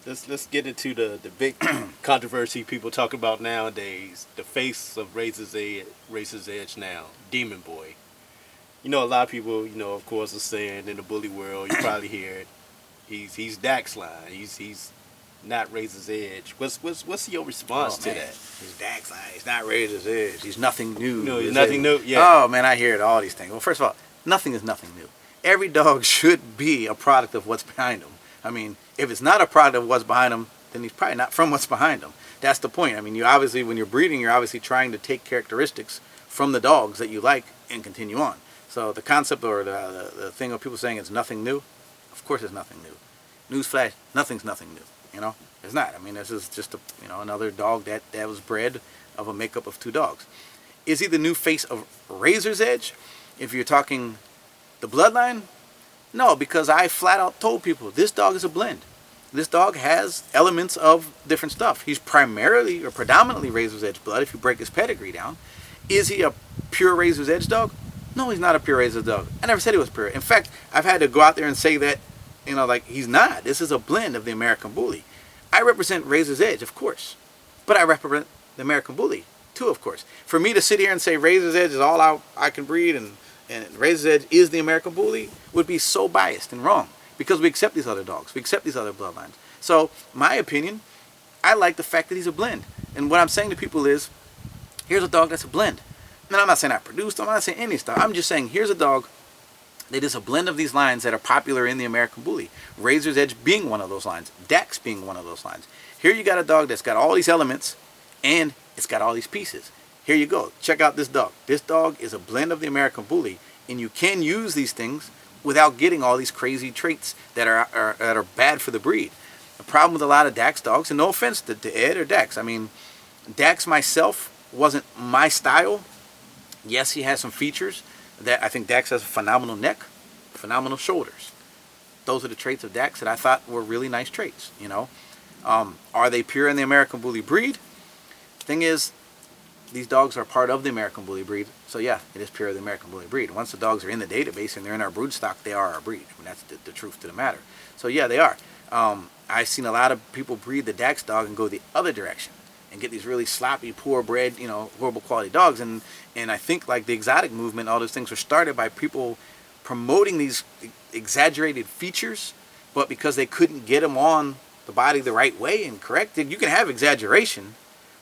let's get into the big controversy people talk about nowadays. The face of Razor's Edge now, Demon Boy. You know, a lot of people, of course, are saying in the bully world, you probably hear it. He's Daxline. He's not Razor's Edge. What's your response to that? He's Daxline. He's not Razor's Edge. He's nothing new. No, he's nothing new. Yeah. Oh man, I hear all these things. Well, first of all, nothing is nothing new. Every dog should be a product of what's behind him. I mean, if it's not a product of what's behind him, then he's probably not from what's behind him. That's the point. I mean, you obviously, when you're breeding, you're obviously trying to take characteristics from the dogs that you like and continue on. So the concept or the thing of people saying it's nothing new, of course it's nothing new. Newsflash, nothing's nothing new. It's not. I mean, this is just another dog that was bred of a makeup of two dogs. Is he the new face of Razor's Edge? If you're talking the bloodline, no, because I flat out told people this dog is a blend. This dog has elements of different stuff. He's primarily or predominantly Razor's Edge blood if you break his pedigree down. Is he a pure Razor's Edge dog? No, he's not a pure Razor's dog. I never said he was pure. In fact, I've had to go out there and say that, like he's not. This is a blend of the American Bully. I represent Razor's Edge, of course, but I represent the American Bully too, of course. For me to sit here and say Razor's Edge is all I can breed and Razor's Edge is the American Bully would be so biased and wrong because we accept these other dogs. We accept these other bloodlines. So, my opinion, I like the fact that he's a blend. And what I'm saying to people is, here's a dog that's a blend. And I'm not saying I produced him. I'm not saying any stuff. I'm just saying here's a dog that is a blend of these lines that are popular in the American Bully. Razor's Edge being one of those lines. Dax being one of those lines. Here you got a dog that's got all these elements and it's got all these pieces. Here you go. Check out this dog. This dog is a blend of the American Bully, and you can use these things without getting all these crazy traits that are bad for the breed. The problem with a lot of Dax dogs, and no offense to Ed or Dax, I mean, Dax myself wasn't my style. Yes, he has some features that I think Dax has a phenomenal neck, phenomenal shoulders. Those are the traits of Dax that I thought were really nice traits. Are they pure in the American Bully breed? Thing is, these dogs are part of the American Bully breed, so yeah, it is pure of the American Bully breed. Once the dogs are in the database and they're in our brood stock, they are our breed. I mean, that's the truth to the matter. So yeah, they are. I've seen a lot of people breed the Dax dog and go the other direction and get these really sloppy, poor bred, horrible quality dogs. And I think like the exotic movement, all those things were started by people promoting these exaggerated features, but because they couldn't get them on the body the right way and correct it. You can have exaggeration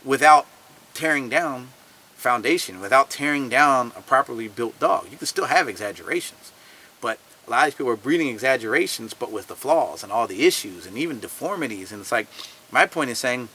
without tearing down foundation, without tearing down a properly built dog. You can still have exaggerations, but a lot of these people are breeding exaggerations, but with the flaws and all the issues and even deformities. And it's like, my point is saying,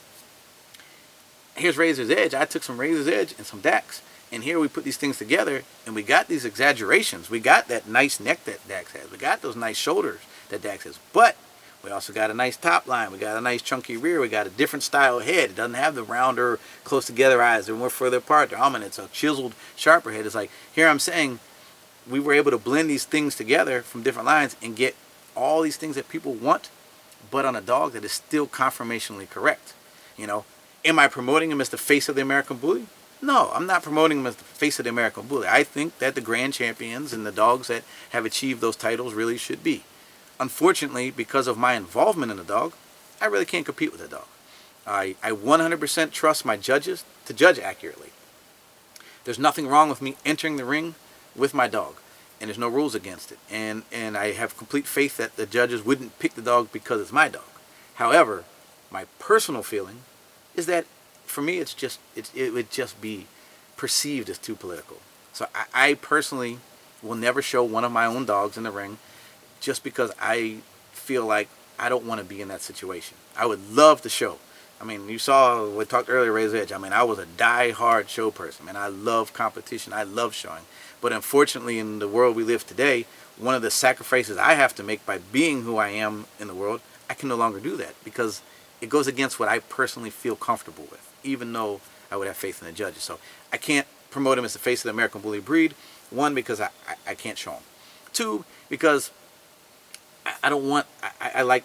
here's Razor's Edge. I took some Razor's Edge and some Dax, and here we put these things together, and we got these exaggerations. We got that nice neck that Dax has. We got those nice shoulders that Dax has. But we also got a nice top line. We got a nice chunky rear. We got a different style head. It doesn't have the rounder, close together eyes. They're more further apart. They're almond. It's a chiseled, sharper head. It's like, here I'm saying, we were able to blend these things together from different lines and get all these things that people want, but on a dog that is still conformationally correct. Am I promoting him as the face of the American Bully? No, I'm not promoting him as the face of the American Bully. I think that the grand champions and the dogs that have achieved those titles really should be. Unfortunately, because of my involvement in the dog, I really can't compete with the dog. I 100% trust my judges to judge accurately. There's nothing wrong with me entering the ring with my dog, and there's no rules against it. And I have complete faith that the judges wouldn't pick the dog because it's my dog. However, my personal feeling is that for me, it would just be perceived as too political. So I personally will never show one of my own dogs in the ring just because I feel like I don't want to be in that situation. I would love to show. I mean, you saw, we talked earlier, Razor's Edge. I mean, I was a die-hard show person, man. I love competition. I love showing. But unfortunately, in the world we live today, one of the sacrifices I have to make by being who I am in the world, I can no longer do that because it goes against what I personally feel comfortable with, even though I would have faith in the judges. So I can't promote him as the face of the American Bully breed. One, because I can't show him. Two, because I don't want, I like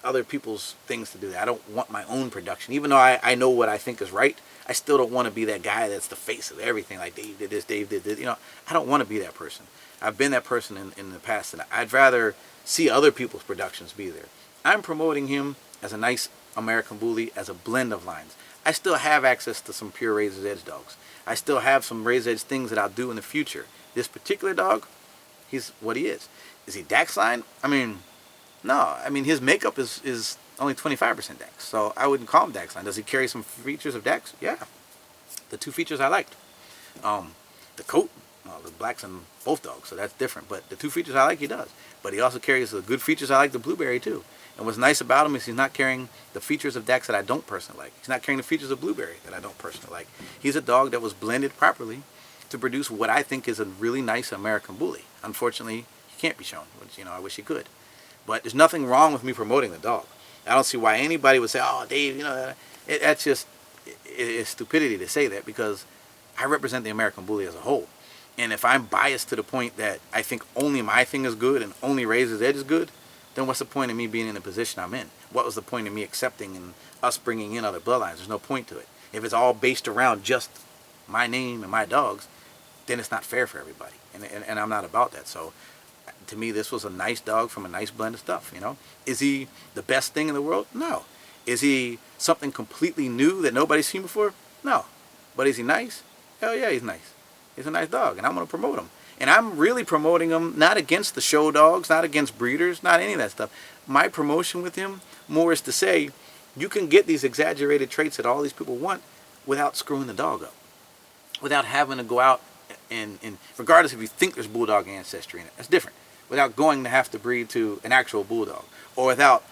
other people's things to do that. I don't want my own production. Even though I know what I think is right, I still don't want to be that guy that's the face of everything. Like Dave did this, Dave did this. I don't want to be that person. I've been that person in the past, and I'd rather see other people's productions be there. I'm promoting him as a nice American Bully, as a blend of lines. I still have access to some pure Razor's Edge dogs. I still have some Razor's Edge things that I'll do in the future. This particular dog, he's what he is. Is he Daxline? I mean, no. I mean, his makeup is only 25% Dax, so I wouldn't call him Daxline. Does he carry some features of Dax? Yeah. The two features I liked. The coat, well, the black's in both dogs, so that's different. But the two features I like, he does. But he also carries the good features I like, the Blueberry, too. And what's nice about him is he's not carrying the features of Dax that I don't personally like. He's not carrying the features of Blueberry that I don't personally like. He's a dog that was blended properly to produce what I think is a really nice American Bully. Unfortunately, he can't be shown, which, you know, I wish he could. But there's nothing wrong with me promoting the dog. I don't see why anybody would say, oh, Dave, you know, that's just it's stupidity to say that, because I represent the American Bully as a whole. And if I'm biased to the point that I think only my thing is good and only Razor's Edge is good, then what's the point of me being in the position I'm in? What was the point of me accepting and us bringing in other bloodlines? There's no point to it. If it's all based around just my name and my dogs, then it's not fair for everybody. And I'm not about that. So to me, this was a nice dog from a nice blend of stuff, you know? Is he the best thing in the world? No. Is he something completely new that nobody's seen before? No. But is he nice? Hell yeah, he's nice. He's a nice dog, and I'm going to promote him. And I'm really promoting him not against the show dogs, not against breeders, not any of that stuff. My promotion with him more is to say, you can get these exaggerated traits that all these people want without screwing the dog up. Without having to go out and regardless if you think there's bulldog ancestry in it, that's different. Without going to have to breed to an actual bulldog. Or without,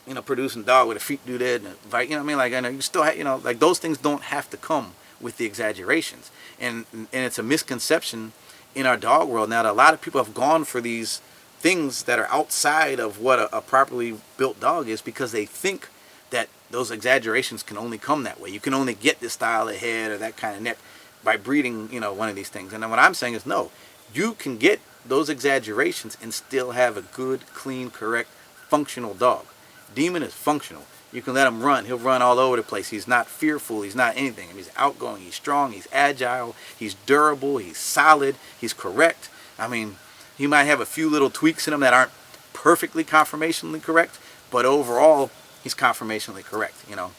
you know, producing a dog with a feet doodad and a bite, you know what I mean? Like, I know you still have, you know, like those things don't have to come with the exaggerations. And it's a misconception in our dog world now that a lot of people have gone for these things that are outside of what a properly built dog is, because they think that those exaggerations can only come that way. You can only get this style of head or that kind of neck by breeding, you know, one of these things. And then what I'm saying is, no, you can get those exaggerations and still have a good, clean, correct, functional dog. Demon is functional. You can let him run. He'll run all over the place. He's not fearful. He's not anything. I mean, he's outgoing. He's strong. He's agile. He's durable. He's solid. He's correct. I mean, he might have a few little tweaks in him that aren't perfectly conformationally correct, but overall, he's conformationally correct, you know.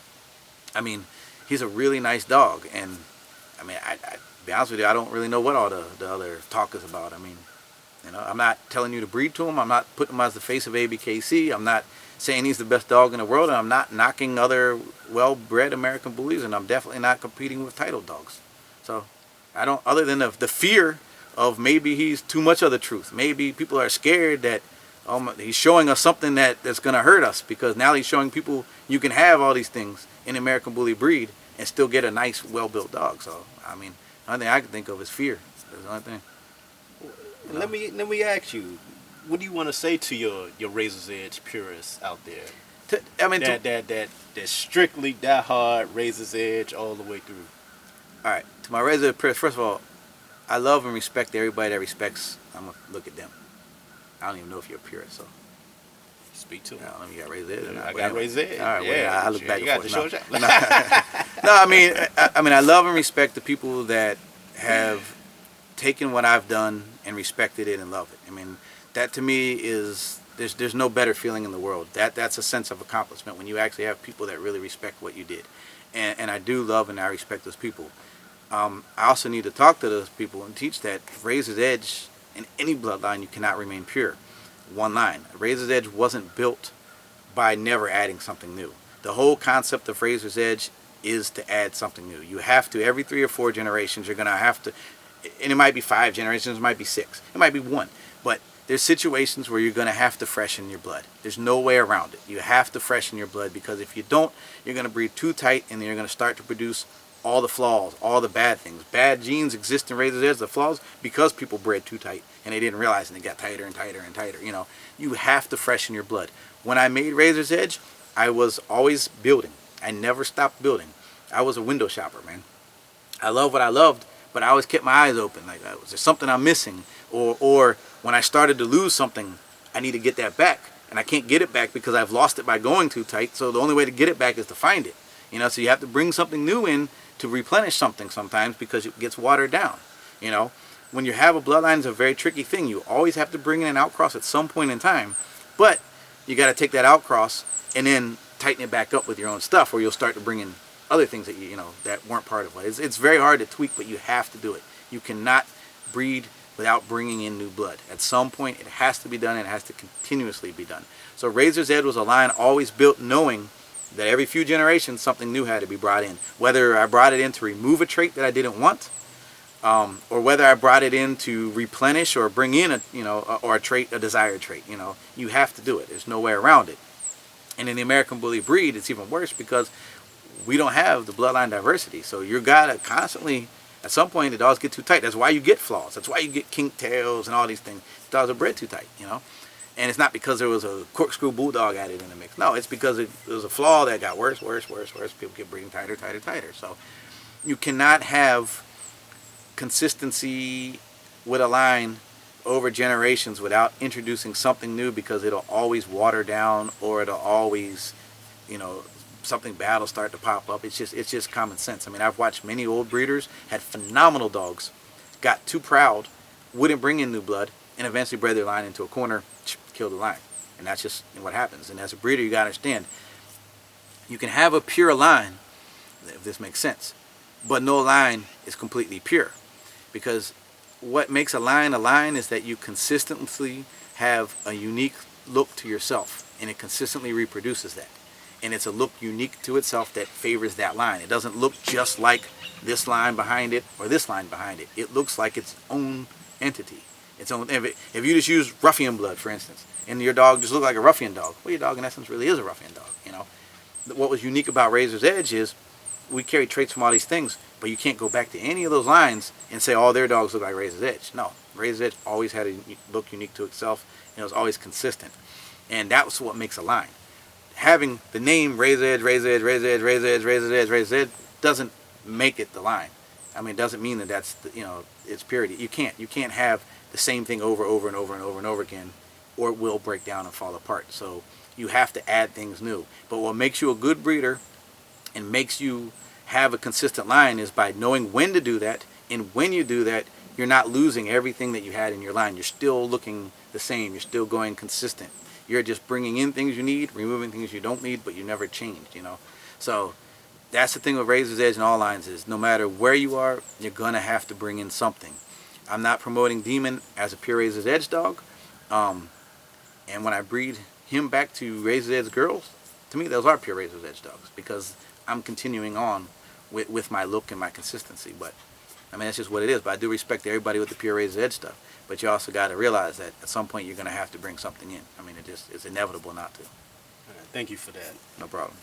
I mean, he's a really nice dog. And, I mean, I be honest with you, I don't really know what all the other talk is about. I mean, you know, I'm not telling you to breed to him. I'm not putting him as the face of ABKC. I'm not saying he's the best dog in the world, and I'm not knocking other well-bred American Bullies, and I'm definitely not competing with title dogs. So I don't, other than the fear of maybe he's too much of the truth. Maybe people are scared that he's showing us something that's going to hurt us, because now he's showing people you can have all these things in American Bully breed and still get a nice, well-built dog. So, I mean, the only thing I can think of is fear. That's the only thing. You know? Let me ask you, what do you want to say to your Razor's Edge purists out there? That strictly that hard Razor's Edge all the way through. All right, to my Razor's Edge purists, first of all, I love and respect everybody that respects. I'm gonna look at them. I don't even know if you're a purist, so speak to them. I don't know if you got Razor's Edge. I got Razor's Edge. All right, yeah, well, I look back and forth. No, I mean, I love and respect the people that have taken what I've done and respected it and love it. I mean, that to me is there's no better feeling in the world. That's a sense of accomplishment when you actually have people that really respect what you did, and I do love and I respect those people. I also need to talk to those people and teach that Razor's Edge in any bloodline, you cannot remain pure. One line. Razor's Edge wasn't built by never adding something new. The whole concept of Razor's Edge is to add something new. You have to, every 3 or 4 generations, you're going to have to, and it might be 5 generations, it might be 6, it might be 1, but there's situations where you're going to have to freshen your blood. There's no way around it. You have to freshen your blood, because if you don't, you're going to breed too tight, and then you're going to start to produce all the flaws, all the bad things. Bad genes exist in Razor's Edge, the flaws, because people bred too tight and they didn't realize, and they got tighter and tighter and tighter. You know, you have to freshen your blood. When I made Razor's Edge, I was always building. I never stopped building. I was a window shopper, man. I love what I loved, but I always kept my eyes open. Like, was there something I'm missing? Or when I started to lose something, I need to get that back. And I can't get it back because I've lost it by going too tight. So the only way to get it back is to find it. You know, so you have to bring something new in to replenish something sometimes, because it gets watered down. You know, when you have a bloodline, it's a very tricky thing. You always have to bring in an outcross at some point in time, but you got to take that outcross and then tighten it back up with your own stuff, or you'll start to bring in other things that you know that weren't part of it. It's very hard to tweak, but you have to do it. You cannot breed without bringing in new blood. At some point, it has to be done, and it has to continuously be done. So Razor's Edge was a line always built knowing that every few generations something new had to be brought in. Whether I brought it in to remove a trait that I didn't want, or whether I brought it in to replenish or bring in a trait, a desired trait. You have to do it. There's no way around it. And in the American Bully breed, it's even worse because we don't have the bloodline diversity. So you gotta constantly, at some point, the dogs get too tight. That's why you get flaws. That's why you get kink tails and all these things. The dogs are bred too tight, And it's not because there was a corkscrew bulldog added in the mix. No, it's because it was a flaw that got worse. People keep breeding tighter. So you cannot have consistency with a line over generations without introducing something new, because it'll always water down, or it'll always, something bad will start to pop up. It's just common sense. I mean, I've watched many old breeders had phenomenal dogs, got too proud, wouldn't bring in new blood, and eventually bred their line into a corner, killed the line. And that's just what happens. And as a breeder, you got to understand, you can have a pure line, if this makes sense, but no line is completely pure. Because what makes a line is that you consistently have a unique look to yourself, and it consistently reproduces that. And it's a look unique to itself that favors that line. It doesn't look just like this line behind it or this line behind it. It looks like its own entity. Its own. If you just use ruffian blood, for instance, and your dog just looked like a ruffian dog, well, your dog in essence really is a ruffian dog. What was unique about Razor's Edge is we carry traits from all these things, but you can't go back to any of those lines and say all their dogs look like Razor's Edge. No, Razor's Edge always had a look unique to itself, and it was always consistent. And that was what makes a line. Having the name Razor's Edge doesn't make it the line. I mean, it doesn't mean that that's its purity. You can't have the same thing over and over again, or it will break down and fall apart. So you have to add things new. But what makes you a good breeder and makes you have a consistent line is by knowing when to do that, and when you do that, you're not losing everything that you had in your line. You're still looking the same. You're still going consistent. You're just bringing in things you need, removing things you don't need, but you never changed, So that's the thing with Razor's Edge and all lines is no matter where you are, you're going to have to bring in something. I'm not promoting Demon as a pure Razor's Edge dog. And when I breed him back to Razor's Edge girls, to me, those are pure Razor's Edge dogs, because I'm continuing on with my look and my consistency. But I mean, that's just what it is. But I do respect everybody with the pure Razor's Edge stuff. But you also got to realize that at some point you're going to have to bring something in. I mean, it's inevitable not to. All right, thank you for that. No problem.